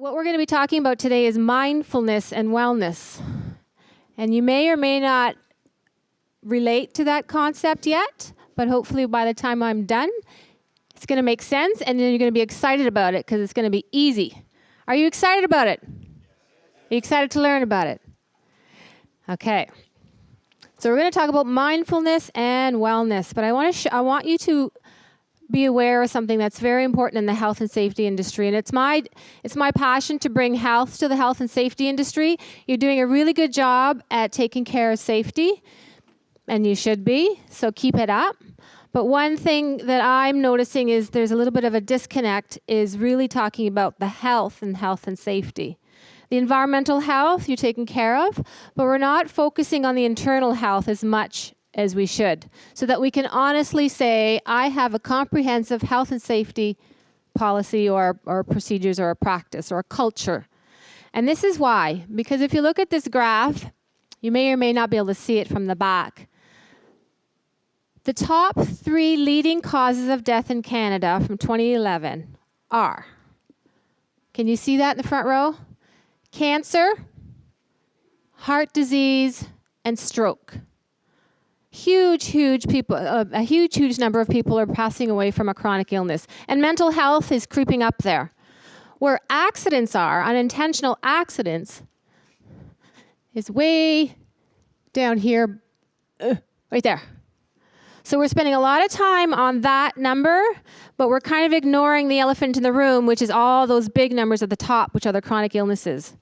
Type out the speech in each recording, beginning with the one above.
What we're going to be talking about today is mindfulness and wellness. And you may or may not relate to that concept yet, but hopefully by the time I'm done, it's going to make sense, and then you're going to be excited about it because it's going to be easy. Are you excited about it? Are you excited to learn about it? Okay. So we're going to talk about mindfulness and wellness, but I want you to be aware of something that's very important in the health and safety industry, and it's my passion to bring health to the health and safety industry. You're doing a really good job at taking care of safety, and you should be, so keep it up. But one thing that I'm noticing is there's a little bit of a disconnect is really talking about the health and safety. The environmental health you're taking care of, but we're not focusing on the internal health as much as we should, so that we can honestly say, I have a comprehensive health and safety policy or procedures or a practice or a culture. And this is why, because if you look at this graph, you may or may not be able to see it from the back. The top 3 leading causes of death in Canada from 2011 are, can you see that in the front row? Cancer, heart disease, and stroke. Huge number of people are passing away from a chronic illness. And mental health is creeping up there. Where accidents are, unintentional accidents, is way down here, right there. So we're spending a lot of time on that number, but we're kind of ignoring the elephant in the room, which is all those big numbers at the top, which are the chronic illnesses,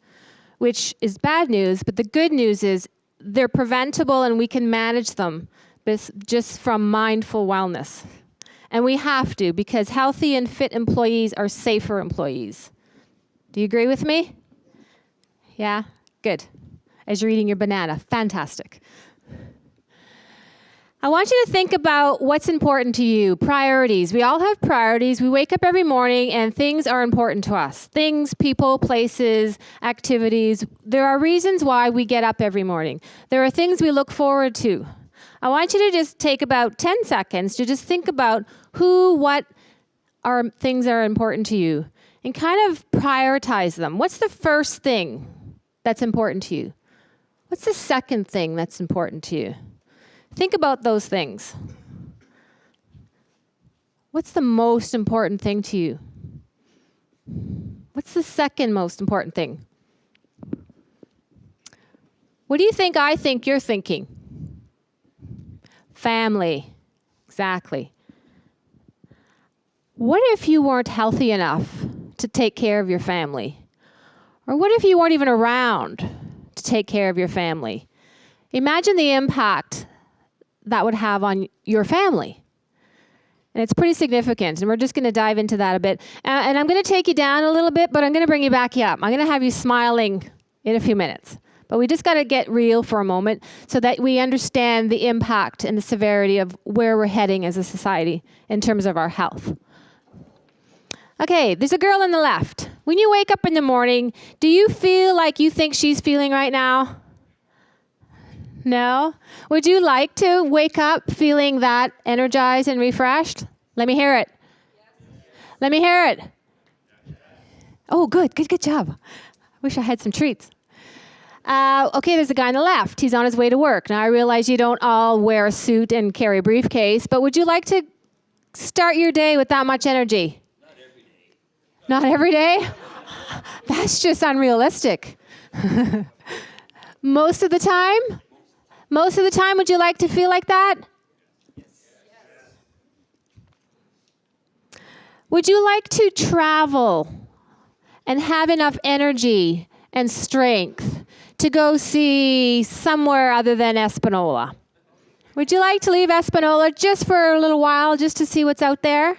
which is bad news. But the good news is they're preventable and we can manage them just from mindful wellness. And we have to, because healthy and fit employees are safer employees. Do you agree with me? Yeah? Good. As you're eating your banana. Fantastic. I want you to think about what's important to you. Priorities. We all have priorities. We wake up every morning and things are important to us. Things, people, places, activities. There are reasons why we get up every morning. There are things we look forward to. I want you to just take about 10 seconds to just think about what are things that are important to you and kind of prioritize them. What's the first thing that's important to you? What's the second thing that's important to you? Think about those things. What's the most important thing to you? What's the second most important thing? What do you think I think you're thinking? Family. Exactly. What if you weren't healthy enough to take care of your family? Or what if you weren't even around to take care of your family? Imagine the impact that would have on your family. And it's pretty significant, and we're just going to dive into that a bit. And I'm going to take you down a little bit, but I'm going to bring you back up. I'm going to have you smiling in a few minutes. But we just got to get real for a moment so that we understand the impact and the severity of where we're heading as a society in terms of our health. Okay, there's a girl on the left. When you wake up in the morning, do you feel like you think she's feeling right now? No? Would you like to wake up feeling that energized and refreshed? Let me hear it. Let me hear it. Oh, good job. Wish I had some treats. Okay, there's a guy on the left. He's on his way to work. Now, I realize you don't all wear a suit and carry a briefcase, but would you like to start your day with that much energy? Not every day. Not every day? That's just unrealistic. Most of the time? Most of the time, would you like to feel like that? Yes. Would you like to travel and have enough energy and strength to go see somewhere other than Espanola? Would you like to leave Espanola just for a little while, just to see what's out there?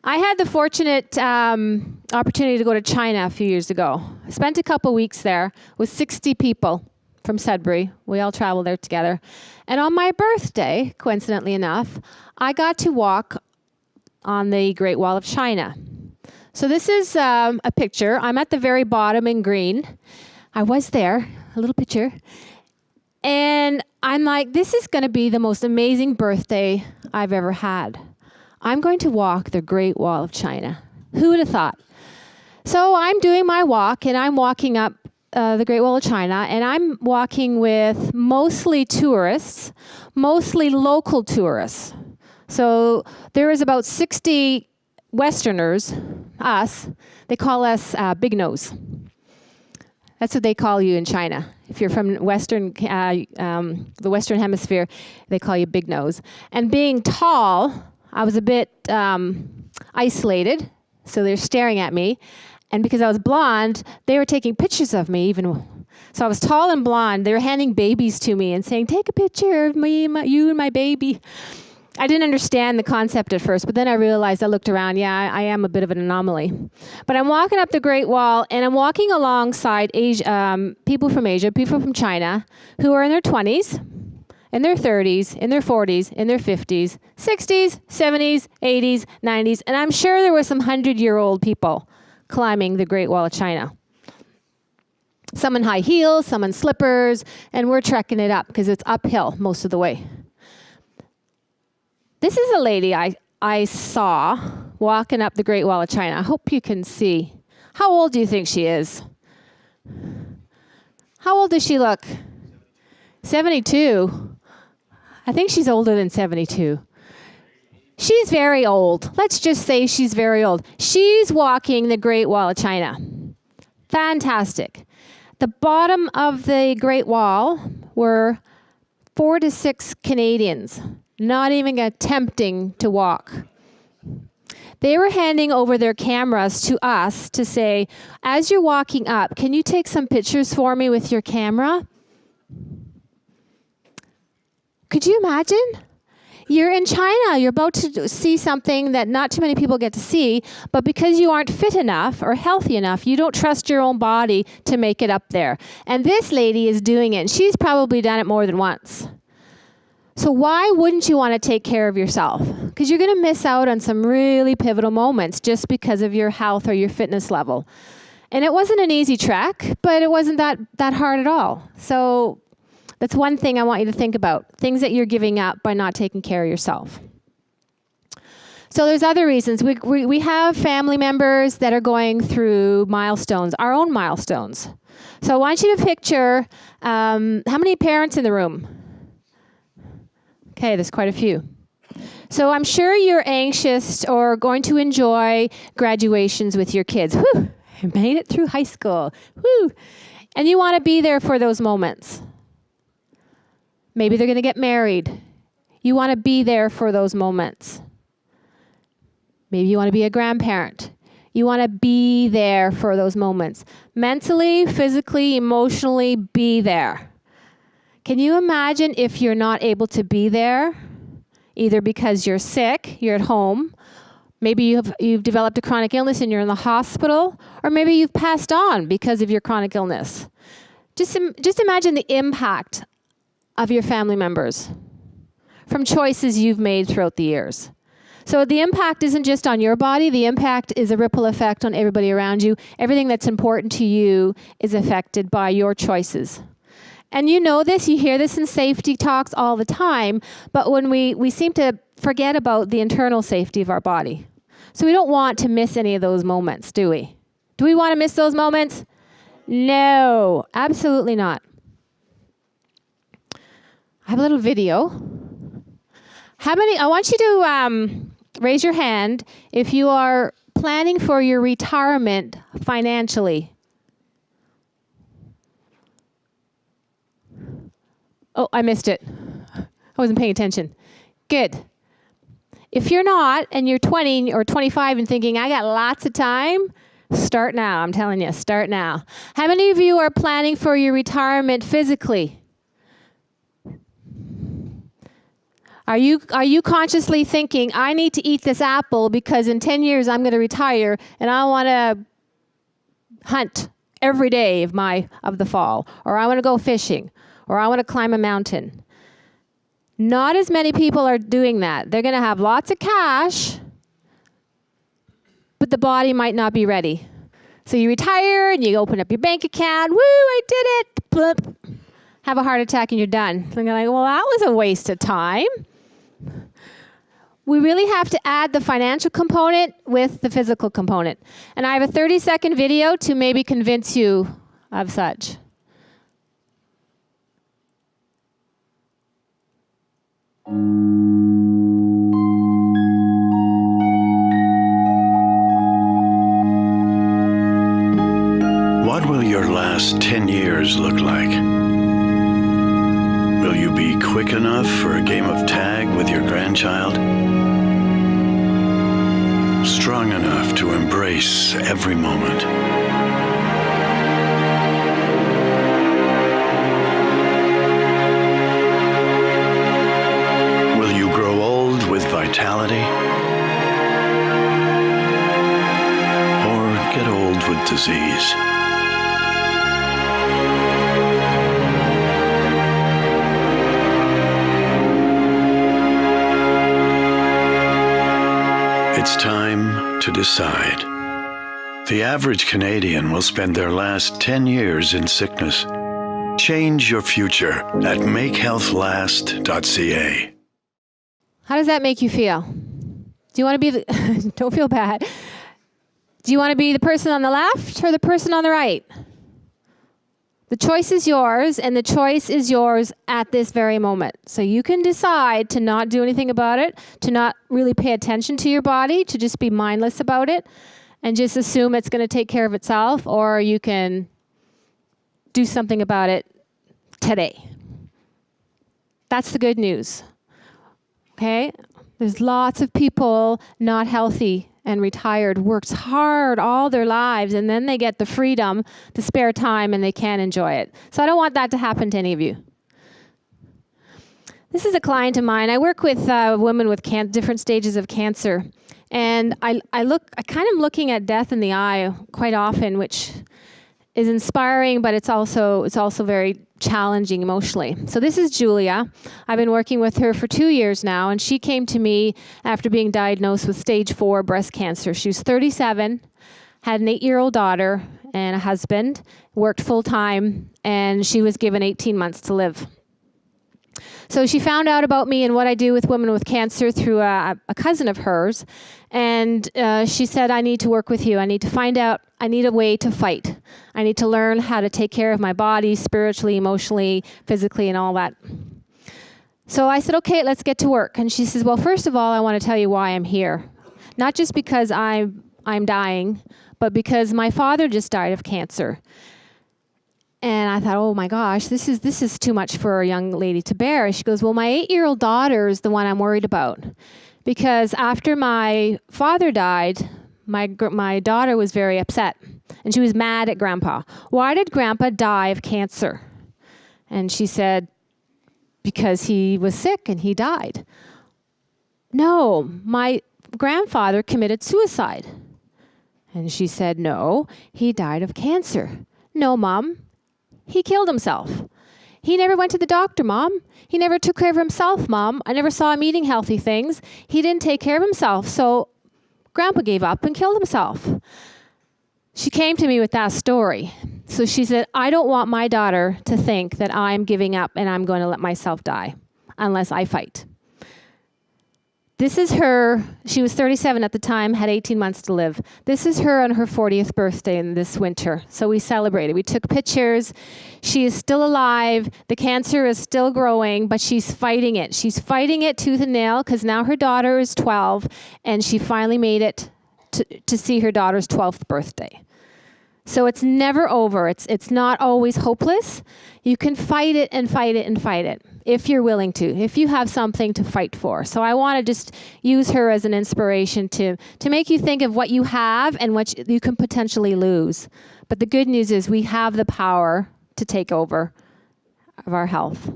I had the fortunate opportunity to go to China a few years ago. I spent a couple weeks there with 60 people. From Sudbury. We all traveled there together. And on my birthday, coincidentally enough, I got to walk on the Great Wall of China. So this is a picture. I'm at the very bottom in green. I was there, a little picture. And I'm like, this is going to be the most amazing birthday I've ever had. I'm going to walk the Great Wall of China. Who would have thought? So I'm doing my walk, and I'm walking up the Great Wall of China, and I'm walking with mostly tourists, mostly local tourists. So there is about 60 Westerners, us. They call us Big Nose. That's what they call you in China. If you're from the Western Hemisphere, they call you Big Nose. And being tall, I was a bit isolated, so they're staring at me. And because I was blonde, they were taking pictures of me even. So I was tall and blonde. They were handing babies to me and saying, "Take a picture of me, you and my baby." I didn't understand the concept at first, but then I realized, I looked around, I am a bit of an anomaly. But I'm walking up the Great Wall, and I'm walking alongside people from Asia, people from China, who are in their 20s, in their 30s, in their 40s, in their 50s, 60s, 70s, 80s, 90s, and I'm sure there were some 100-year-old people climbing the Great Wall of China. Some in high heels, some in slippers, and we're trekking it up because it's uphill most of the way. This is a lady I saw walking up the Great Wall of China. I hope you can see. How old do you think she is? How old does she look? 72. I think she's older than 72. She's very old. Let's just say she's very old. She's walking the Great Wall of China. Fantastic. The bottom of the Great Wall were 4 to 6 Canadians, not even attempting to walk. They were handing over their cameras to us to say, as you're walking up, can you take some pictures for me with your camera? Could you imagine? You're in China. You're about to see something that not too many people get to see, but because you aren't fit enough or healthy enough, you don't trust your own body to make it up there. And this lady is doing it, and she's probably done it more than once. So why wouldn't you want to take care of yourself? Because you're going to miss out on some really pivotal moments just because of your health or your fitness level. And it wasn't an easy trek, but it wasn't that hard at all. So that's one thing I want you to think about, things that you're giving up by not taking care of yourself. So there's other reasons. We have family members that are going through milestones, our own milestones. So I want you to picture, how many parents in the room? Okay, there's quite a few. So I'm sure you're anxious or going to enjoy graduations with your kids. Whew, I made it through high school. Whew. And you want to be there for those moments. Maybe they're going to get married. You want to be there for those moments. Maybe you want to be a grandparent. You want to be there for those moments. Mentally, physically, emotionally, be there. Can you imagine if you're not able to be there, either because you're sick, you're at home, maybe you've developed a chronic illness and you're in the hospital, or maybe you've passed on because of your chronic illness. Just imagine the impact of your family members from choices you've made throughout the years. So the impact isn't just on your body, the impact is a ripple effect on everybody around you. Everything that's important to you is affected by your choices. And you know this, you hear this in safety talks all the time, but when we seem to forget about the internal safety of our body. So we don't want to miss any of those moments, do we? Do we want to miss those moments? No, absolutely not. I have a little video. I want you to raise your hand if you are planning for your retirement financially. Oh, I missed it. I wasn't paying attention. Good. If you're not, and you're 20 or 25 and thinking, I got lots of time, start now. I'm telling you, start now. How many of you are planning for your retirement physically? Are you consciously thinking, I need to eat this apple because in 10 years I'm going to retire and I want to hunt every day of the fall, or I want to go fishing, or I want to climb a mountain? Not as many people are doing that. They're going to have lots of cash, but the body might not be ready. So you retire and you open up your bank account. Woo, I did it. Bloop. Have a heart attack and you're done. And you're like, well, that was a waste of time. we really have to add the financial component with the physical component. And I have a 30-second video to maybe convince you of such. What will your last 10 years look like? Will you be quick enough for a game of tag with your grandchild? Strong enough to embrace every moment? Will you grow old with vitality? Or get old with disease? It's time to decide. The average Canadian will spend their last 10 years in sickness. Change your future at makehealthlast.ca. How does that make you feel? Do you want to be the, don't feel bad. Do you want to be the person on the left or the person on the right? The choice is yours, and the choice is yours at this very moment. So you can decide to not do anything about it, to not really pay attention to your body, to just be mindless about it, and just assume it's going to take care of itself, or you can do something about it today. That's the good news. Okay? There's lots of people not healthy and retired, worked hard all their lives, and then they get the freedom, the spare time, and they can't enjoy it. So I don't want that to happen to any of you. This is a client of mine. I work with women with different stages of cancer, and I kind of looking at death in the eye quite often, which is inspiring, but it's also very challenging emotionally. So this is Julia. I've been working with her for 2 years now, and she came to me after being diagnosed with stage 4 breast cancer. She was 37, had an 8-year-old daughter and a husband, worked full-time, and she was given 18 months to live. So she found out about me and what I do with women with cancer through a cousin of hers, and she said, I need to work with you. I need to find out, I need a way to fight. I need to learn how to take care of my body spiritually, emotionally, physically, and all that. So I said, okay, let's get to work. And she says, well, first of all, I want to tell you why I'm here. Not just because I'm dying, but because my father just died of cancer. And I thought, oh my gosh, this is too much for a young lady to bear. And she goes, well, my 8-year-old daughter is the one I'm worried about. Because after my father died, my daughter was very upset. And she was mad at Grandpa. Why did Grandpa die of cancer? And she said, because he was sick and he died. No, my grandfather committed suicide. And she said, no, he died of cancer. No, Mom. He killed himself. He never went to the doctor, Mom. He never took care of himself, Mom. I never saw him eating healthy things. He didn't take care of himself, so Grandpa gave up and killed himself. She came to me with that story. So she said, I don't want my daughter to think that I'm giving up and I'm going to let myself die unless I fight. This is her, she was 37 at the time, had 18 months to live. This is her on her 40th birthday in this winter. So we celebrated. We took pictures. She is still alive. The cancer is still growing, but she's fighting it. She's fighting it tooth and nail because now her daughter is 12, and she finally made it to see her daughter's 12th birthday. So it's never over. It's not always hopeless. You can fight it and fight it and fight it if you're willing to, if you have something to fight for. So I want to just use her as an inspiration to make you think of what you have and what you can potentially lose. But the good news is we have the power to take over of our health.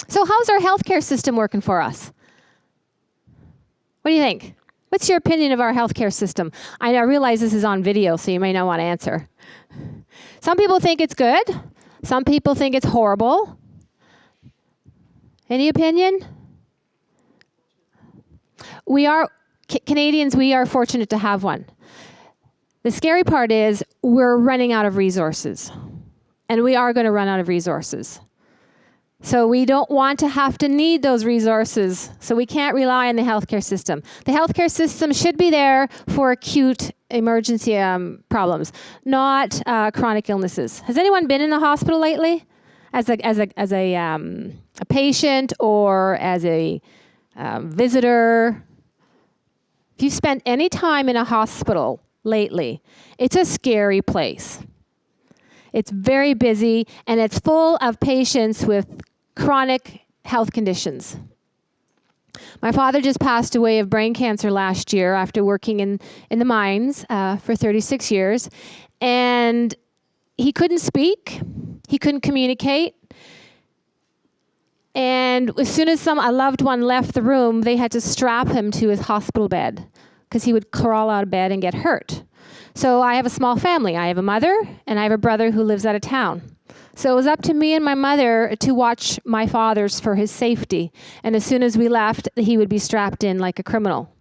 So how's our healthcare system working for us? What do you think? What's your opinion of our healthcare system? I realize this is on video, so you may not want to answer. Some people think it's good. Some people think it's horrible. Any opinion? We are, Canadians, we are fortunate to have one. The scary part is we're running out of resources. And we are going to run out of resources. So we don't want to have to need those resources. So we can't rely on the healthcare system. The healthcare system should be there for acute emergency problems, not chronic illnesses. Has anyone been in the hospital lately as a patient or as a visitor? If you've spent any time in a hospital lately, it's a scary place. It's very busy, and it's full of patients with chronic health conditions. My father just passed away of brain cancer last year after working in the mines for 36 years. And he couldn't speak. He couldn't communicate. And as soon as a loved one left the room, they had to strap him to his hospital bed because he would crawl out of bed and get hurt. So I have a small family. I have a mother, and I have a brother who lives out of town. So it was up to me and my mother to watch my father's for his safety. And as soon as we left, he would be strapped in like a criminal.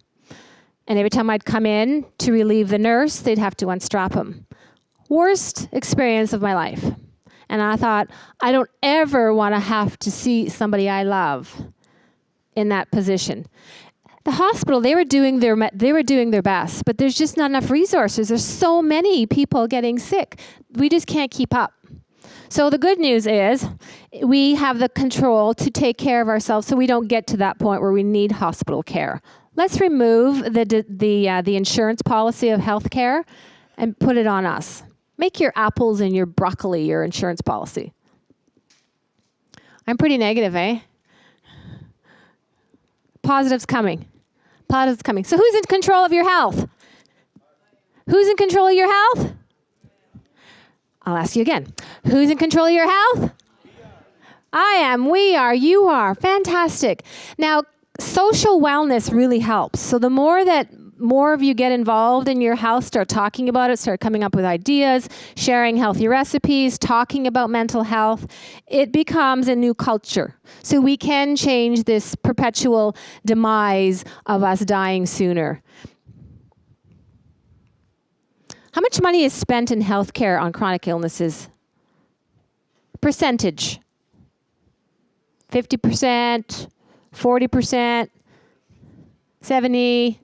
And every time I'd come in to relieve the nurse, they'd have to unstrap him. Worst experience of my life. And I thought, I don't ever want to have to see somebody I love in that position. The hospital, they were doing their best, but there's just not enough resources. There's so many people getting sick. We just can't keep up. So the good news is we have the control to take care of ourselves so we don't get to that point where we need hospital care. Let's remove the insurance policy of healthcare and put it on us. Make your apples and your broccoli your insurance policy. I'm pretty negative, eh? Positive's coming. Positive's coming. So who's in control of your health? Who's in control of your health? I'll ask you again. Who's in control of your health? I am. We are. You are. Fantastic. Now, social wellness really helps. So the more of you get involved in your health, start talking about it, start coming up with ideas, sharing healthy recipes, talking about mental health, it becomes a new culture. So we can change this perpetual demise of us dying sooner. How much money is spent in healthcare on chronic illnesses? Percentage. 50%, 40%, 70%.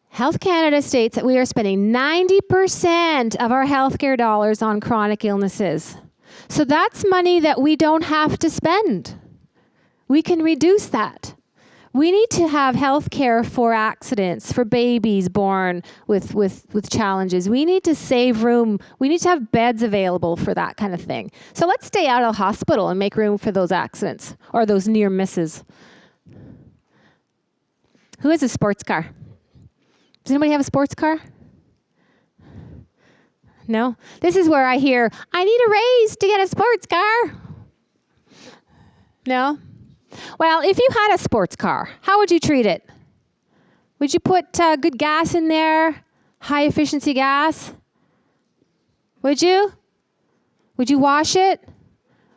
Health Canada states that we are spending 90% of our healthcare dollars on chronic illnesses. So that's money that we don't have to spend. We can reduce that. We need to have health care for accidents, for babies born with challenges. We need to save room. We need to have beds available for that kind of thing. So let's stay out of the hospital and make room for those accidents or those near misses. Who has a sports car? Does anybody have a sports car? No? This is where I hear, I need a raise to get a sports car. No? Well, if you had a sports car, how would you treat it? Would you put good gas in there? High efficiency gas? Would you? Would you wash it?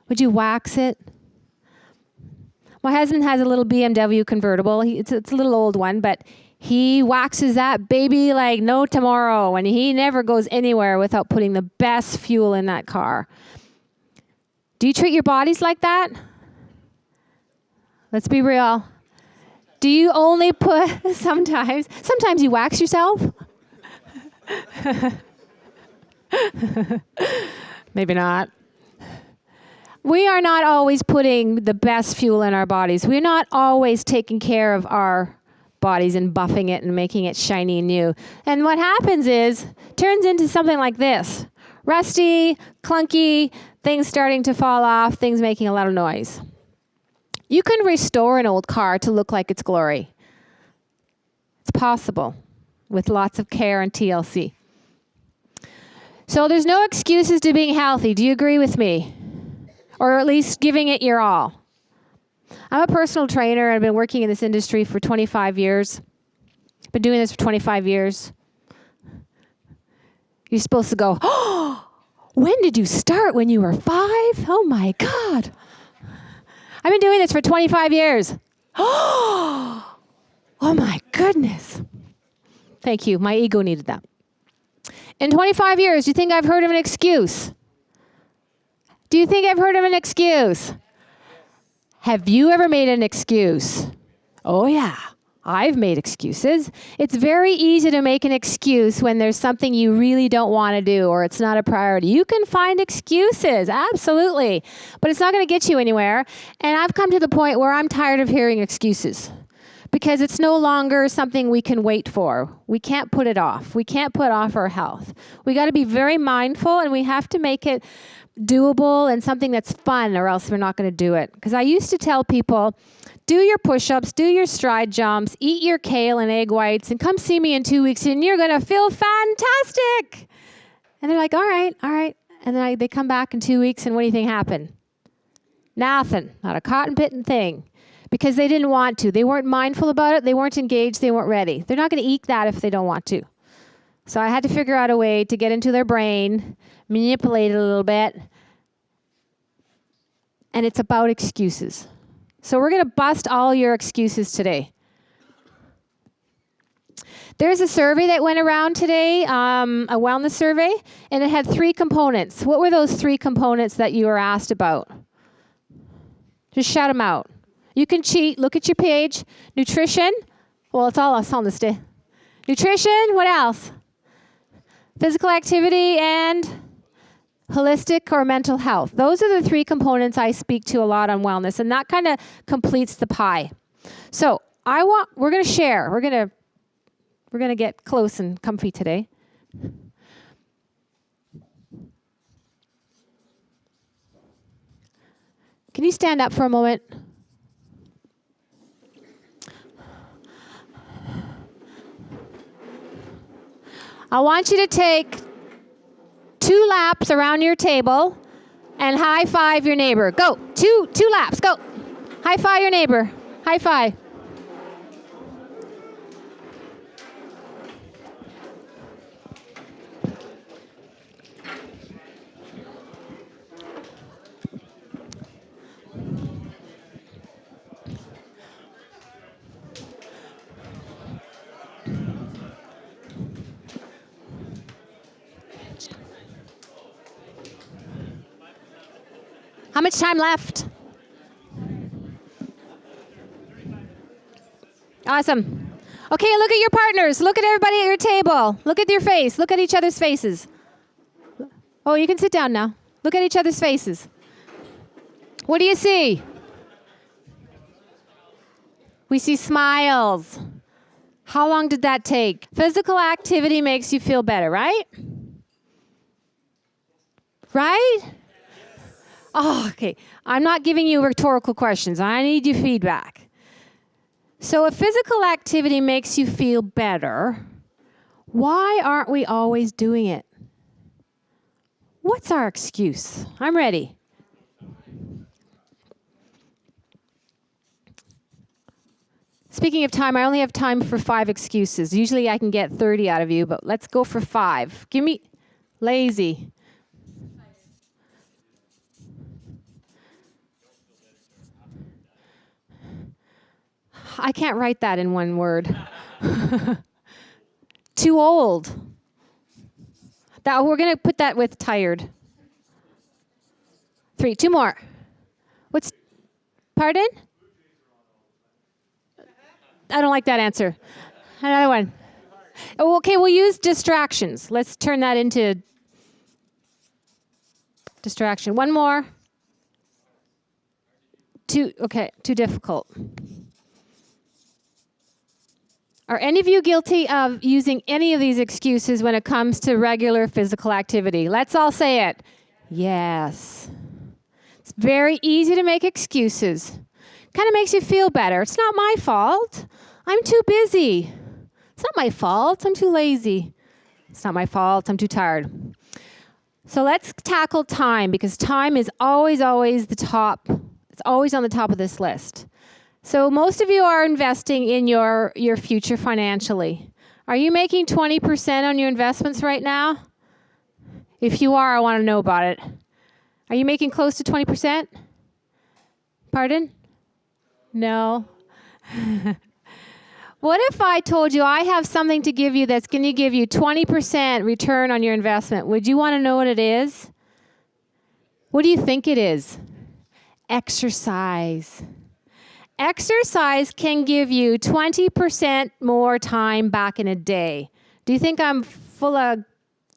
Would you wax it? My husband has a little BMW convertible. It's a little old one, but he waxes that baby like no tomorrow, and he never goes anywhere without putting the best fuel in that car. Do you treat your bodies like that? Let's be real. Do you only put, sometimes you wax yourself? Maybe not. We are not always putting the best fuel in our bodies. We're not always taking care of our bodies and buffing it and making it shiny and new. And what happens is, turns into something like this. Rusty, clunky, things starting to fall off, things making a lot of noise. You can restore an old car to look like its glory. It's possible with lots of care and TLC. So there's no excuses to being healthy. Do you agree with me? Or at least giving it your all. I'm a personal trainer. I've been working in this industry for 25 years. Been doing this for 25 years. You're supposed to go, oh, when did you start? When you were 5? Oh my God. I've been doing this for 25 years. Oh my goodness. Thank you. My ego needed that. In 25 years, do you think I've heard of an excuse? Do you think I've heard of an excuse? Have you ever made an excuse? Oh, yeah. I've made excuses. It's very easy to make an excuse when there's something you really don't want to do or it's not a priority. You can find excuses, absolutely, but it's not going to get you anywhere. And I've come to the point where I'm tired of hearing excuses because it's no longer something we can wait for. We can't put it off. We can't put off our health. We got to be very mindful, and we have to make it doable and something that's fun, or else we're not going to do it. Because I used to tell people, do your push-ups, do your stride jumps, eat your kale and egg whites, and come see me in 2 weeks, and you're going to feel fantastic. And they're like, all right. And then they come back in 2 weeks, and what do you think happened? Nothing. Not a cotton-picking thing. Because they didn't want to. They weren't mindful about it. They weren't engaged. They weren't ready. They're not going to eat that if they don't want to. So I had to figure out a way to get into their brain, manipulate it a little bit. And it's about excuses. So we're going to bust all your excuses today. There's a survey that went around today, a wellness survey, and it had 3 components. What were those 3 components that you were asked about? Just shout them out. You can cheat. Look at your page. Nutrition. Well, it's all us on this day. Nutrition. What else? Physical activity and holistic or mental health. Those are the 3 components I speak to a lot on wellness, and that kind of completes the pie. So we're going to share. We're going to get close and comfy today. Can you stand up for a moment? I want you to take 2 laps around your table and high five your neighbor. Go. Two laps. Go. High five your neighbor. High five. How much time left? Awesome. Okay, look at your partners. Look at everybody at your table. Look at your face. Look at each other's faces. Oh, you can sit down now. Look at each other's faces. What do you see? We see smiles. How long did that take? Physical activity makes you feel better, right? Right? Oh, okay. I'm not giving you rhetorical questions. I need your feedback. So if physical activity makes you feel better, why aren't we always doing it? What's our excuse? I'm ready. Speaking of time, I only have time for 5 excuses. Usually I can get 30 out of you, but let's go for 5. Give me lazy. I can't write that in one word. Too old. We're going to put that with tired. 3. 2 more. Pardon? I don't like that answer. Another one. Oh, okay, we'll use distractions. Let's turn that into distraction. 1 more. 2. Okay, too difficult. Are any of you guilty of using any of these excuses when it comes to regular physical activity? Let's all say it. Yes. It's very easy to make excuses. Kind of makes you feel better. It's not my fault. I'm too busy. It's not my fault. I'm too lazy. It's not my fault. I'm too tired. So let's tackle time, because time is always the top. It's always on the top of this list. So most of you are investing in your future financially. Are you making 20% on your investments right now? If you are, I want to know about it. Are you making close to 20%? Pardon? No. What if I told you I have something to give you that's going to give you 20% return on your investment? Would you want to know what it is? What do you think it is? Exercise. Exercise can give you 20% more time back in a day. Do you think I'm full of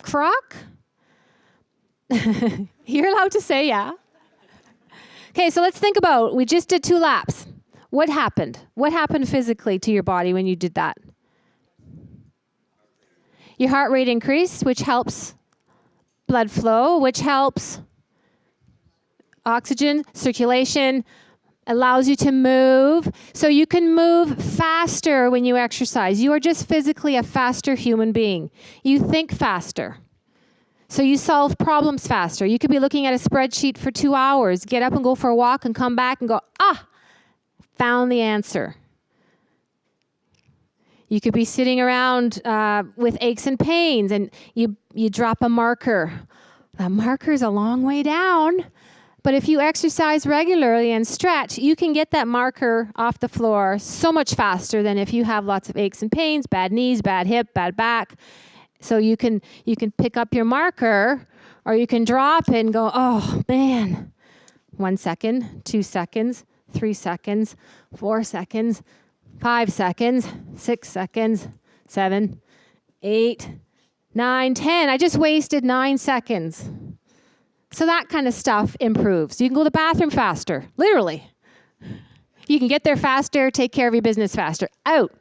crock? You're allowed to say yeah. Okay, so let's think about, we just did 2 laps. What happened? What happened physically to your body when you did that? Your heart rate increased, which helps blood flow, which helps oxygen, circulation, allows you to move. So you can move faster when you exercise. You are just physically a faster human being. You think faster. So you solve problems faster. You could be looking at a spreadsheet for 2 hours, get up and go for a walk and come back and go, found the answer. You could be sitting around with aches and pains and you drop a marker. A marker's a long way down. But if you exercise regularly and stretch, you can get that marker off the floor so much faster than if you have lots of aches and pains, bad knees, bad hip, bad back. So you can pick up your marker or you can drop it and go, oh man, 1 second, 2 seconds, 3 seconds, 4 seconds, 5 seconds, 6 seconds, 7, 8, 9, 10. I just wasted 9 seconds. So that kind of stuff improves. You can go to the bathroom faster, literally. You can get there faster, take care of your business faster. Out.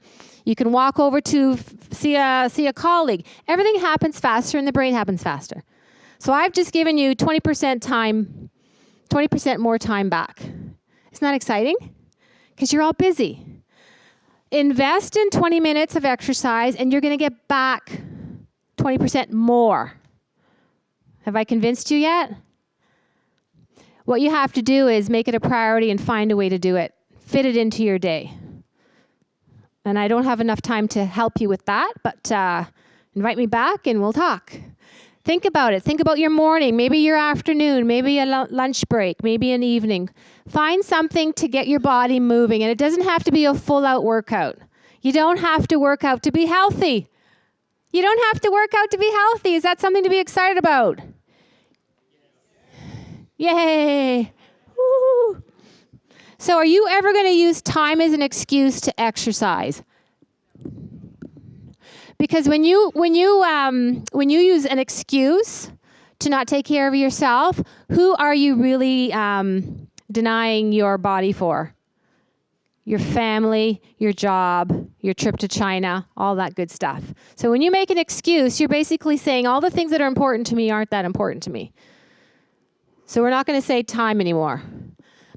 You can walk over to see a colleague. Everything happens faster and the brain happens faster. So I've just given you 20% more time back. Isn't that exciting? Because you're all busy. Invest in 20 minutes of exercise and you're going to get back 20% more. Have I convinced you yet? What you have to do is make it a priority and find a way to do it. Fit it into your day. And I don't have enough time to help you with that, but invite me back and we'll talk. Think about it. Think about your morning, maybe your afternoon, maybe a lunch break, maybe an evening. Find something to get your body moving, and it doesn't have to be a full-out workout. You don't have to work out to be healthy. You don't have to work out to be healthy. Is that something to be excited about? Yay! Woo. So are you ever going to use time as an excuse to exercise? Because when you use an excuse to not take care of yourself, who are you really denying your body for? Your family, your job, your trip to China, all that good stuff. So when you make an excuse, you're basically saying all the things that are important to me aren't that important to me. So we're not going to say time anymore.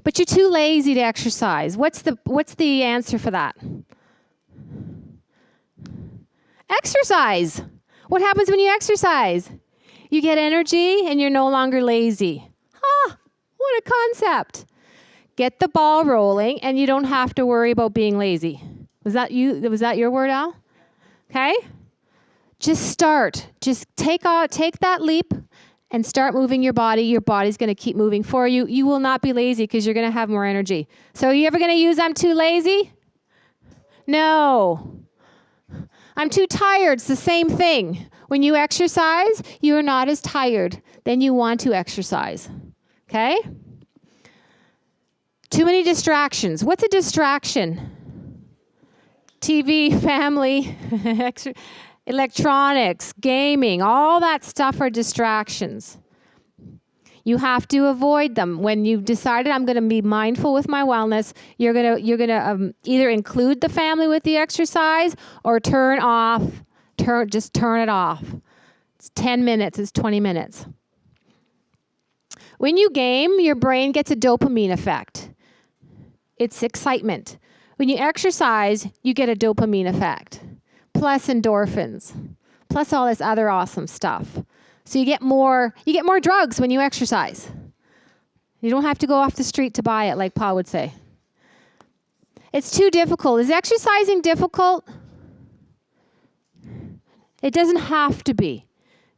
But you're too lazy to exercise. What's the answer for that? Exercise. What happens when you exercise? You get energy and you're no longer lazy. What a concept. Get the ball rolling and you don't have to worry about being lazy. Was that your word, Al? Okay? Just start. Just take that leap and start moving your body. Your body's going to keep moving for you. You will not be lazy because you're going to have more energy. So are you ever going to use I'm too lazy? No. I'm too tired. It's the same thing. When you exercise, you are not as tired. Then you want to exercise. Okay? Too many distractions. What's a distraction? TV, family, electronics, gaming, all that stuff are distractions. You have to avoid them. When you've decided I'm going to be mindful with my wellness, you're going to either include the family with the exercise or just turn it off. It's 10 minutes, it's 20 minutes. When you game, your brain gets a dopamine effect. It's excitement. When you exercise, you get a dopamine effect, plus endorphins, plus all this other awesome stuff. So you get more drugs when you exercise. You don't have to go off the street to buy it, like Pa would say. It's too difficult. Is exercising difficult? It doesn't have to be.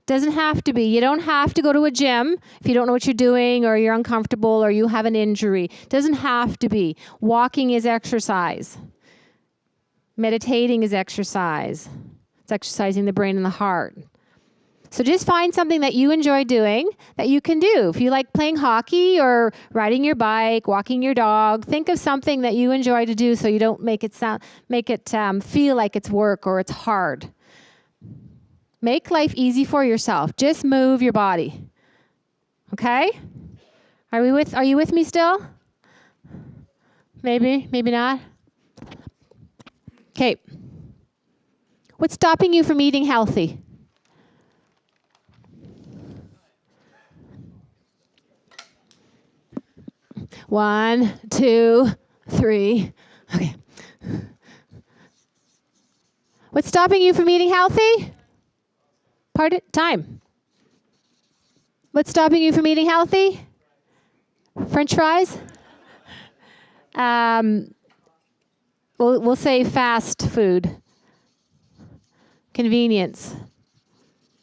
Doesn't have to be. You don't have to go to a gym if you don't know what you're doing or you're uncomfortable or you have an injury. Doesn't have to be. Walking is exercise. Meditating is exercise. It's exercising the brain and the heart. So just find something that you enjoy doing that you can do. If you like playing hockey or riding your bike, walking your dog, think of something that you enjoy to do so you don't make it feel like it's work or it's hard. Make life easy for yourself. Just move your body. Okay? Are you with me still? Maybe not. Okay. What's stopping you from eating healthy? One, two, three. Okay. What's stopping you from eating healthy? Pardon? Time. What's stopping you from eating healthy? French fries? We'll say fast food. Convenience.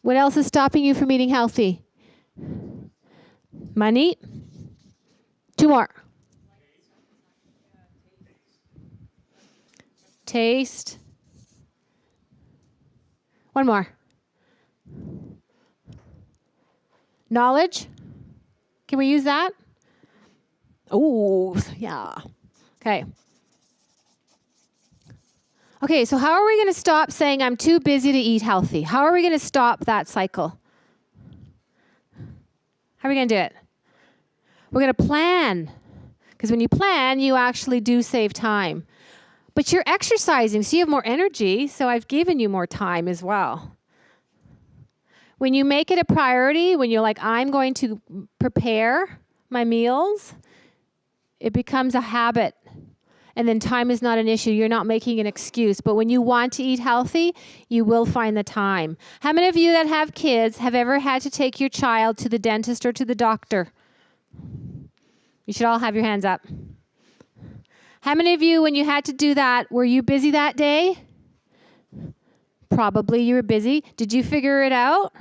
What else is stopping you from eating healthy? Money. 2 more. Taste. 1 more. Knowledge. Can we use that? Oh, yeah. Okay. Okay, so how are we going to stop saying I'm too busy to eat healthy? How are we going to stop that cycle? How are we going to do it? We're going to plan. Because when you plan, you actually do save time. But you're exercising, so you have more energy, so I've given you more time as well. When you make it a priority, when you're like, I'm going to prepare my meals, it becomes a habit. And then time is not an issue. You're not making an excuse. But when you want to eat healthy, you will find the time. How many of you that have kids have ever had to take your child to the dentist or to the doctor? You should all have your hands up. How many of you, when you had to do that, were you busy that day? Probably you were busy. Did you figure it out?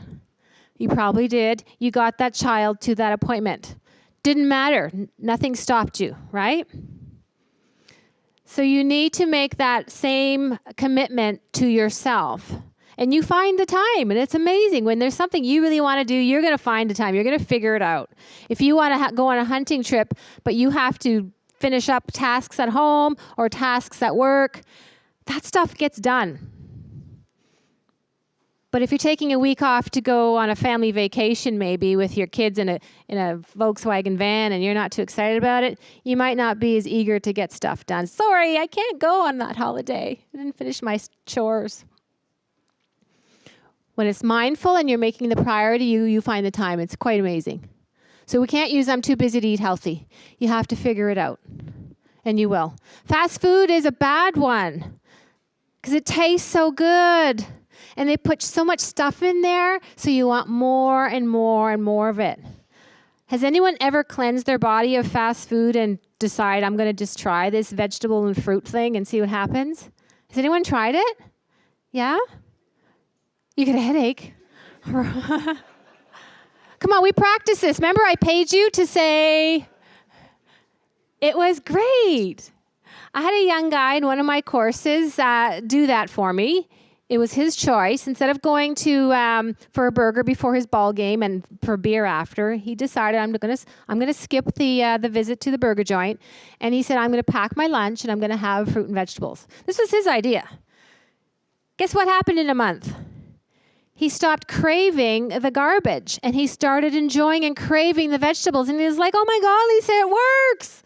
You probably did. You got that child to that appointment. Didn't matter. Nothing stopped you, right? So you need to make that same commitment to yourself. And you find the time, and it's amazing. When there's something you really want to do, you're going to find the time. You're going to figure it out. If you want to go on a hunting trip, but you have to finish up tasks at home or tasks at work, that stuff gets done. But if you're taking a week off to go on a family vacation maybe with your kids in a Volkswagen van and you're not too excited about it, you might not be as eager to get stuff done. Sorry, I can't go on that holiday. I didn't finish my chores. When it's mindful and you're making the priority, you find the time. It's quite amazing. So we can't use I'm too busy to eat healthy. You have to figure it out. And you will. Fast food is a bad one because it tastes so good. And they put so much stuff in there, so you want more and more and more of it. Has anyone ever cleansed their body of fast food and decide, I'm going to just try this vegetable and fruit thing and see what happens? Has anyone tried it? Yeah? You get a headache. Come on, we practice this. Remember, I paid you to say, it was great. I had a young guy in one of my courses do that for me. It was his choice. Instead of going to for a burger before his ball game and for beer after, he decided I'm gonna skip the visit to the burger joint, and he said I'm gonna pack my lunch and I'm gonna have fruit and vegetables. This was his idea. Guess what happened in a month? He stopped craving the garbage and he started enjoying and craving the vegetables, and he was like, "Oh my God, Lisa, it works!"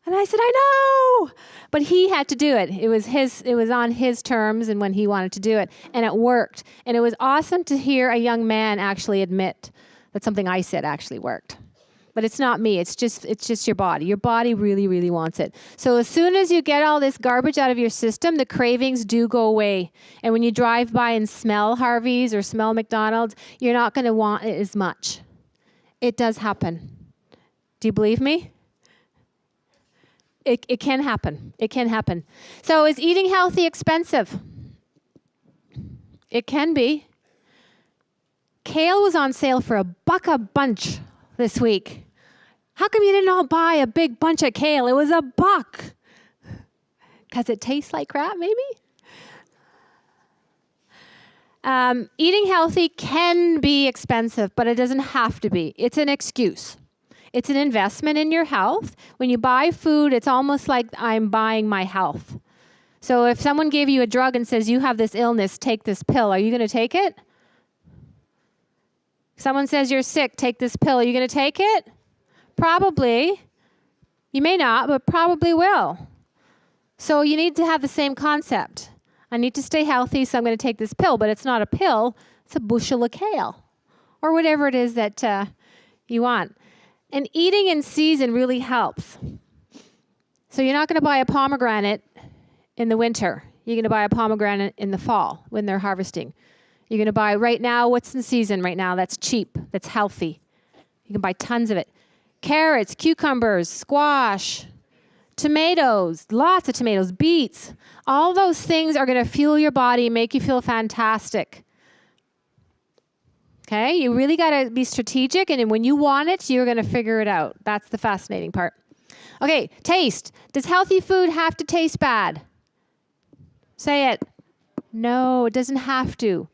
And I said, I know. But he had to do it. It was on his terms and when he wanted to do it. And it worked. And it was awesome to hear a young man actually admit that something I said actually worked. But it's not me. It's just your body. Your body really, really wants it. So as soon as you get all this garbage out of your system, the cravings do go away. And when you drive by and smell Harvey's or smell McDonald's, you're not going to want it as much. It does happen. Do you believe me? It can happen. It can happen. So is eating healthy expensive? It can be. Kale was on sale for $1 a bunch this week. How come you didn't all buy a big bunch of kale? It was $1. Because it tastes like crap, maybe? Eating healthy can be expensive, but it doesn't have to be. It's an excuse. It's an investment in your health. When you buy food, it's almost like I'm buying my health. So if someone gave you a drug and says, you have this illness, take this pill, are you going to take it? Someone says you're sick, take this pill, are you going to take it? Probably. You may not, but probably will. So you need to have the same concept. I need to stay healthy, so I'm going to take this pill, but it's not a pill, it's a bushel of kale or whatever it is that you want. And eating in season really helps. So you're not going to buy a pomegranate in the winter. You're going to buy a pomegranate in the fall when they're harvesting. You're going to buy right now, what's in season right now that's cheap, that's healthy. You can buy tons of it. Carrots, cucumbers, squash, tomatoes, lots of tomatoes, beets. All those things are going to fuel your body, make you feel fantastic. Okay? You really got to be strategic, and when you want it, you're going to figure it out. That's the fascinating part. Okay, taste. Does healthy food have to taste bad? Say it. No, it doesn't have to.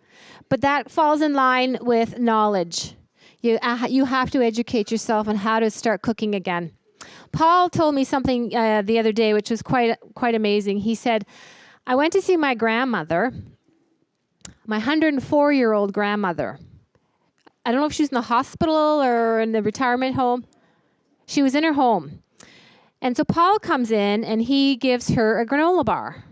But that falls in line with knowledge. You have to educate yourself on how to start cooking again. Paul told me something the other day, which was quite amazing. He said, I went to see my grandmother, my 104-year-old grandmother. I don't know if she was in the hospital or in the retirement home. She was in her home. And so Paul comes in, and he gives her a granola bar.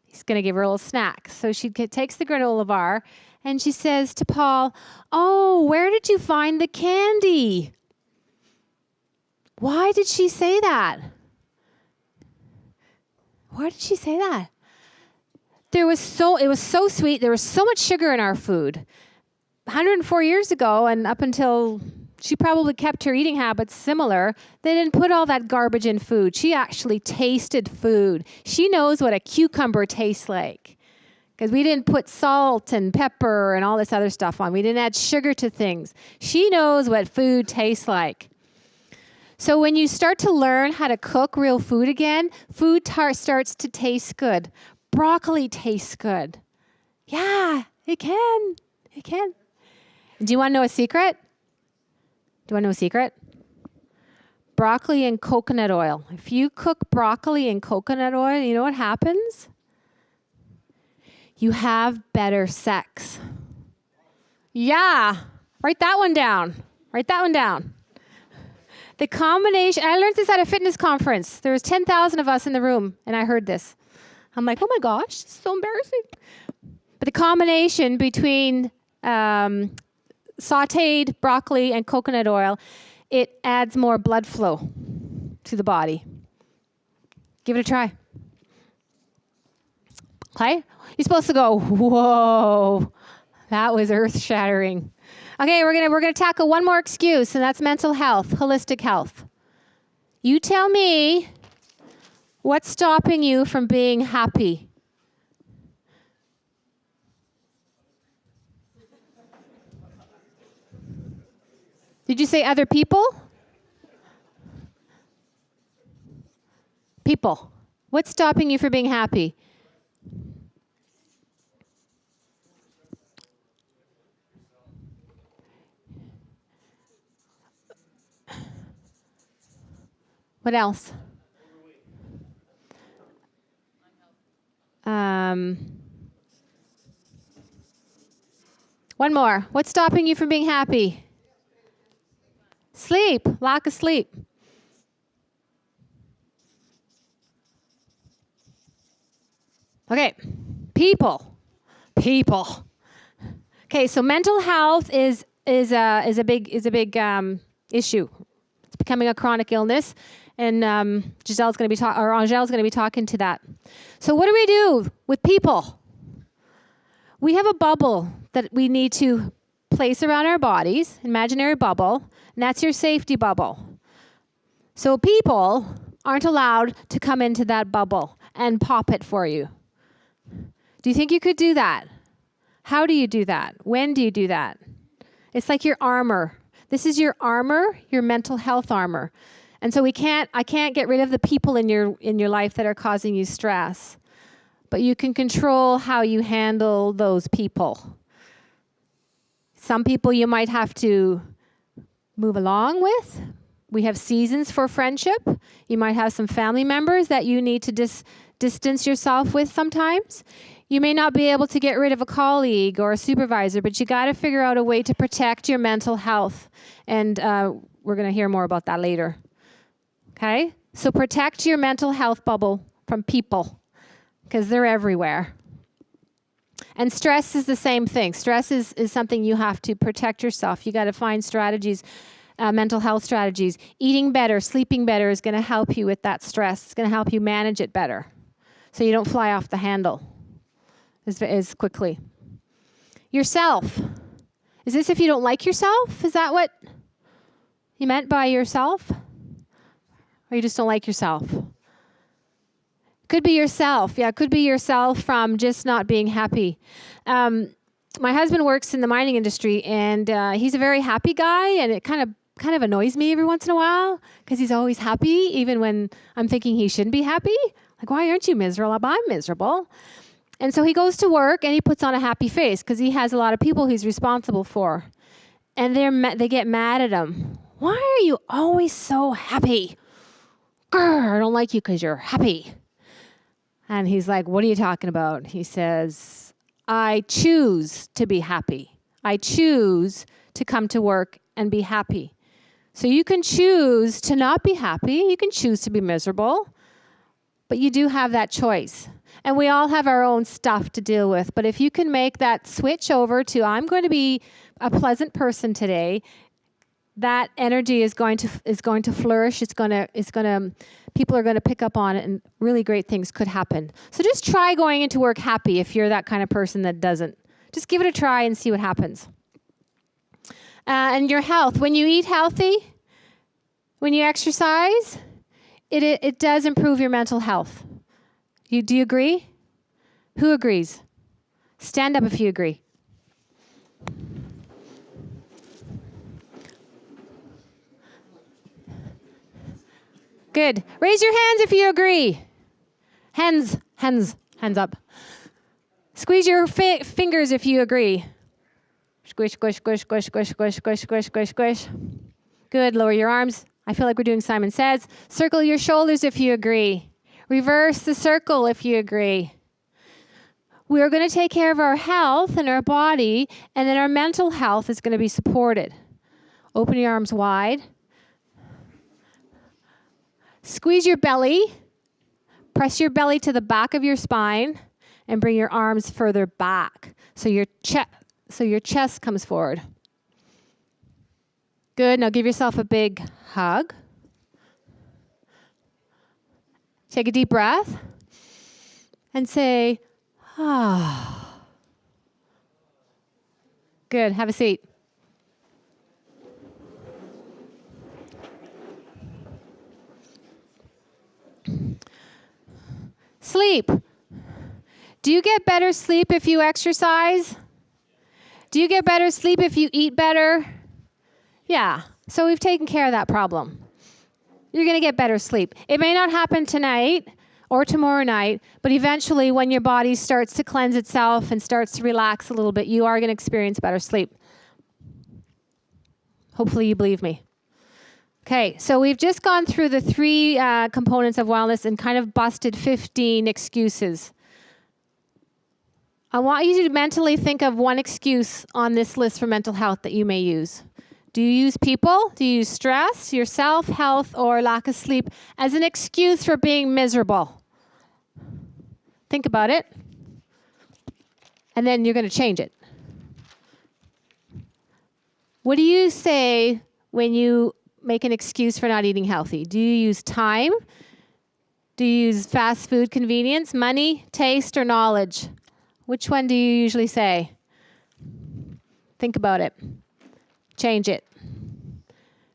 He's going to give her a little snack. So she takes the granola bar, and she says to Paul, oh, where did you find the candy? Why did she say that? Why did she say that? It was so sweet. There was so much sugar in our food. 104 years ago, and up until she probably kept her eating habits similar, they didn't put all that garbage in food. She actually tasted food. She knows what a cucumber tastes like. Because we didn't put salt and pepper and all this other stuff on. We didn't add sugar to things. She knows what food tastes like. So when you start to learn how to cook real food again, food starts to taste good. Broccoli tastes good. Yeah, it can. It can. Do you want to know a secret? Do you want to know a secret? Broccoli and coconut oil. If you cook broccoli and coconut oil, you know what happens? You have better sex. Yeah. Write that one down. Write that one down. The combination, I learned this at a fitness conference. There was 10,000 of us in the room, and I heard this. I'm like, oh my gosh, this is so embarrassing. But the combination between sauteed broccoli and coconut oil, it adds more blood flow to the body. Give it a try. Okay? You're supposed to go, whoa, that was earth-shattering. Okay, we're gonna tackle one more excuse, and that's mental health, holistic health. You tell me what's stopping you from being happy. Did you say other people? People. What's stopping you from being happy? What else? One more. What's stopping you from being happy? Sleep. Lack of sleep. Okay. People. Okay, so mental health is a big issue. It's becoming a chronic illness. And Angel's going to be talking to that. So what do we do with people? We have a bubble that we need to place around our bodies, imaginary bubble, and that's your safety bubble. So people aren't allowed to come into that bubble and pop it for you. Do you think you could do that? How do you do that? When do you do that? It's like your armor. This is your armor, your mental health armor. And so I can't get rid of the people in your life that are causing you stress. but you can control how you handle those people. Some people you might have to move along with. We have seasons for friendship. You might have some family members that you need to distance yourself with sometimes. You may not be able to get rid of a colleague or a supervisor, but you got to figure out a way to protect your mental health. And we're going to hear more about that later. Okay? So protect your mental health bubble from people, because they're everywhere. And stress is the same thing. Stress is something you have to protect yourself. You got to find strategies, mental health strategies. Eating better, sleeping better is going to help you with that stress. It's going to help you manage it better so you don't fly off the handle as quickly. Yourself. Is this if you don't like yourself? Is that what you meant by yourself? Or you just don't like yourself? Could be yourself. Yeah, it could be yourself from just not being happy. My husband works in the mining industry, and he's a very happy guy, and it kind of annoys me every once in a while because he's always happy, even when I'm thinking he shouldn't be happy. Like, why aren't you miserable? I'm miserable. And so he goes to work, and he puts on a happy face because he has a lot of people he's responsible for. And they get mad at him. Why are you always so happy? Grr, I don't like you because you're happy. And he's like, what are you talking about? He says, I choose to be happy. I choose to come to work and be happy. So you can choose to not be happy. You can choose to be miserable. But you do have that choice. And we all have our own stuff to deal with. But if you can make that switch over to, I'm going to be a pleasant person today, that energy is going to flourish. People are going to pick up on it, and really great things could happen. So just try going into work happy if you're that kind of person that doesn't. Just give it a try and see what happens. And your health. When you eat healthy, when you exercise, it does improve your mental health. Do you agree? Who agrees? Stand up if you agree. Good. Raise your hands if you agree. Hands up. Squeeze your fingers if you agree. Squish, squish, squish, squish, squish, squish, squish, squish, squish, squish. Good. Lower your arms. I feel like we're doing Simon Says. Circle your shoulders if you agree. Reverse the circle if you agree. We are going to take care of our health and our body, and then our mental health is going to be supported. Open your arms wide. Squeeze your belly. Press your belly to the back of your spine and bring your arms further back so your chest comes forward. Good. Now give yourself a big hug. Take a deep breath and say, ah. Good. Have a seat. Sleep. Do you get better sleep if you exercise? Do you get better sleep if you eat better? Yeah. So we've taken care of that problem. You're going to get better sleep. It may not happen tonight or tomorrow night, but eventually when your body starts to cleanse itself and starts to relax a little bit, you are going to experience better sleep. Hopefully you believe me. Okay, so we've just gone through the 3 components of wellness and kind of busted 15 excuses. I want you to mentally think of one excuse on this list for mental health that you may use. Do you use people? Do you use stress, yourself, health, or lack of sleep as an excuse for being miserable? Think about it. And then you're going to change it. What do you say when you make an excuse for not eating healthy? Do you use time? Do you use fast food convenience, money, taste, or knowledge? Which one do you usually say? Think about it. Change it.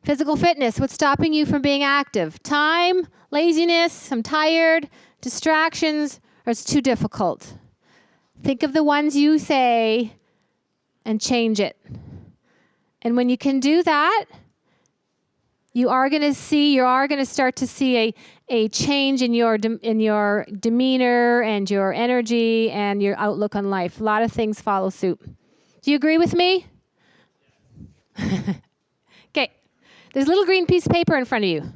Physical fitness, what's stopping you from being active? Time, laziness, I'm tired, distractions, or it's too difficult. Think of the ones you say and change it. And when you can do that, You are going to start to see a change in your demeanor and your energy and your outlook on life. A lot of things follow suit. Do you agree with me? Okay. There's a little green piece of paper in front of you.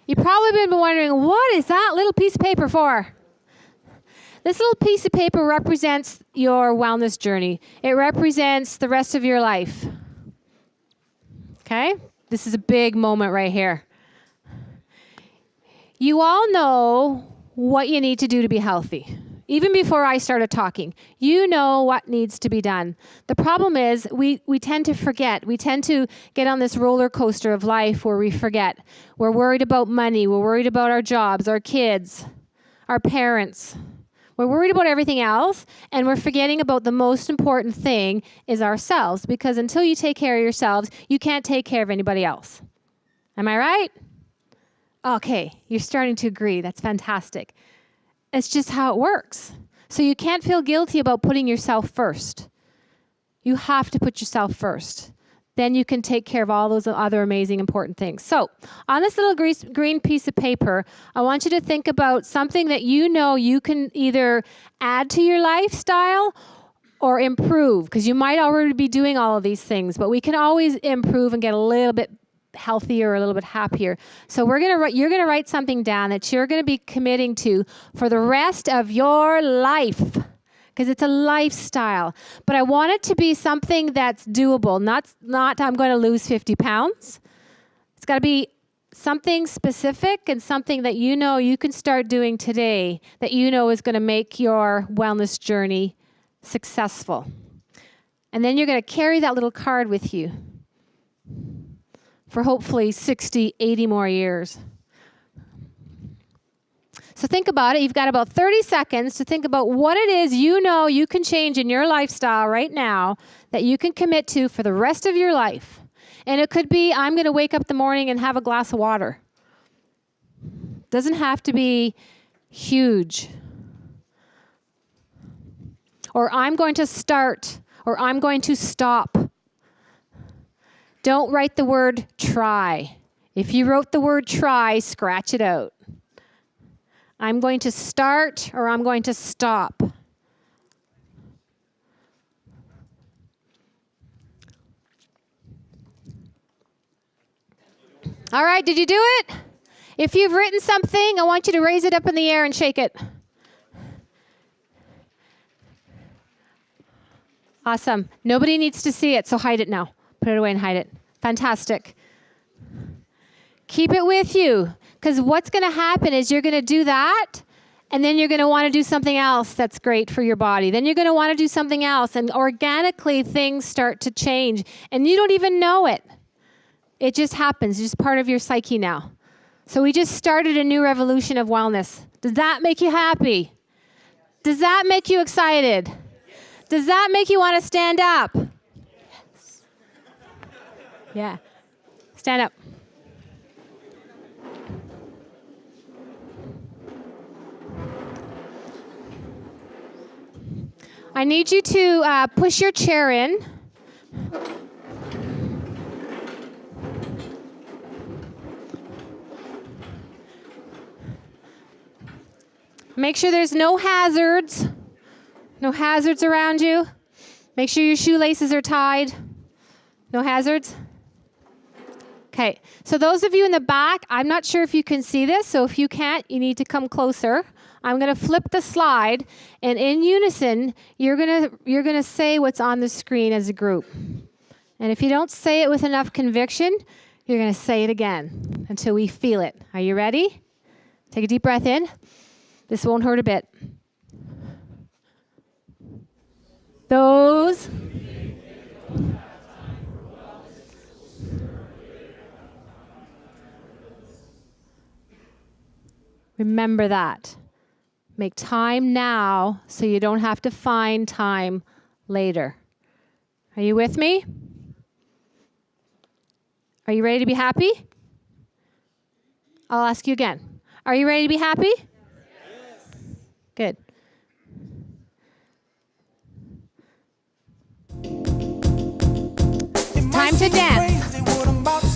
You've probably been wondering, what is that little piece of paper for? This little piece of paper represents your wellness journey. It represents the rest of your life. Okay? This is a big moment right here. You all know what you need to do to be healthy. Even before I started talking, you know what needs to be done. The problem is we tend to forget. We tend to get on this roller coaster of life where we forget. We're worried about money. We're worried about our jobs, our kids, our parents. We're worried about everything else, and we're forgetting about the most important thing is ourselves, because until you take care of yourselves, you can't take care of anybody else. Am I right? Okay, you're starting to agree. That's fantastic. It's just how it works. So you can't feel guilty about putting yourself first. You have to put yourself first. Then you can take care of all those other amazing, important things. So on this little green piece of paper, I want you to think about something that you know you can either add to your lifestyle or improve, because you might already be doing all of these things, but we can always improve and get a little bit healthier, a little bit happier. So you're going to write something down that you're going to be committing to for the rest of your life, because it's a lifestyle. But I want it to be something that's doable, not I'm going to lose 50 pounds. It's got to be something specific and something that you know you can start doing today that you know is going to make your wellness journey successful. And then you're going to carry that little card with you for hopefully 60, 80 more years. So think about it. You've got about 30 seconds to think about what it is you know you can change in your lifestyle right now that you can commit to for the rest of your life. And it could be, I'm going to wake up in the morning and have a glass of water. Doesn't have to be huge. Or I'm going to start, or I'm going to stop. Don't write the word try. If you wrote the word try, scratch it out. I'm going to start, or I'm going to stop. All right, did you do it? If you've written something, I want you to raise it up in the air and shake it. Awesome. Nobody needs to see it, so hide it now. Put it away and hide it. Fantastic. Keep it with you, because what's going to happen is you're going to do that, and then you're going to want to do something else that's great for your body. Then you're going to want to do something else, and organically things start to change, and you don't even know it. It just happens. It's just part of your psyche now. So we just started a new revolution of wellness. Does that make you happy? Does that make you excited? Does that make you want to stand up? Yes. Yeah. Stand up. I need you to push your chair in. Make sure there's no hazards. No hazards around you. Make sure your shoelaces are tied. No hazards. Okay, so those of you in the back, I'm not sure if you can see this, so if you can't, you need to come closer. I'm going to flip the slide, and in unison, you're going to say what's on the screen as a group. And if you don't say it with enough conviction, you're going to say it again until we feel it. Are you ready? Take a deep breath in. This won't hurt a bit. Those. Remember that. Make time now so you don't have to find time later. Are you with me? Are you ready to be happy? I'll ask you again. Are you ready to be happy? Yes. Good. It's time time to dance.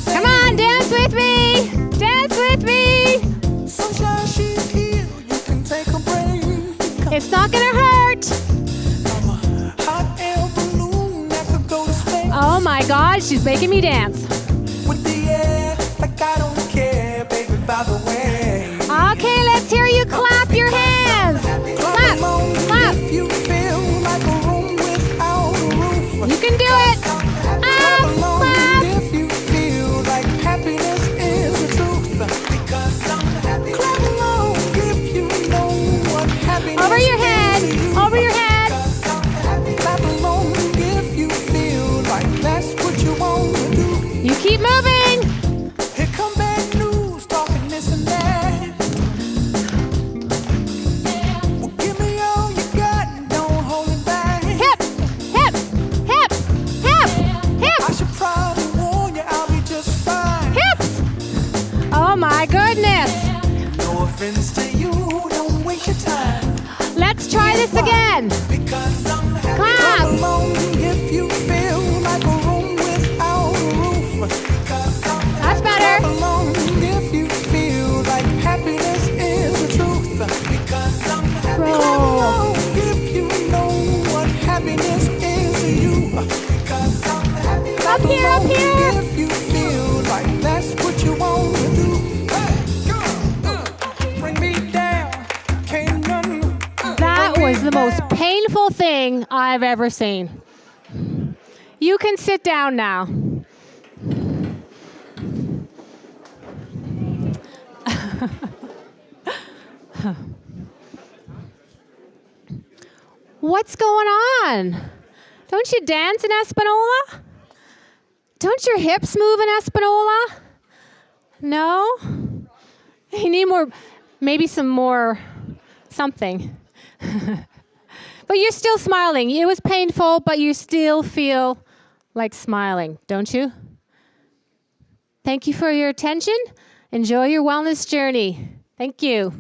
Come on, dance with me. Dance with me. Sunshine, she's here. You can take a break. It's not going to hurt. I'm a hot air balloon that could go to space. Oh my God, she's making me dance. With the air, like I don't care, baby, by the way. Okay, let's hear you clap your hands. Clap, clap. If you feel like a room without a roof. You can do it. Clap along Clap. if you feel like happiness is the truth. Because I'm happy. Clap along if you know what happiness Over your is head. to you. Over your head. Because I'm happy. Clap along if you feel like that's what you want to do. You keep moving. Here come bad news, talking this and that. Well, give me all you got and don't hold it back. Hip, hip, hip, hip, I hip, should probably warn you, I'll be just fine. hips. Oh my goodness. No offense to you, don't waste your time. Let's try this again. Because I'm happy. Clap. Clap along if you feel like a room without a roof. Because I'm happy. That's better. Clap along if you feel like happiness is the truth. Because I'm happy. Roll. Clap along if you know what happiness is to you. Because I'm happy. Clap here, up along here. if you feel like that's what you want to do. Hey, bring me down. Can't none. That was the most painful thing I've ever seen. You can sit down now. What's going on? Don't you dance in Espanola? Don't your hips move in Espanola? No? You need more, maybe some more something. But you're still smiling. It was painful, but you still feel like smiling, don't you? Thank you for your attention. Enjoy your wellness journey. Thank you.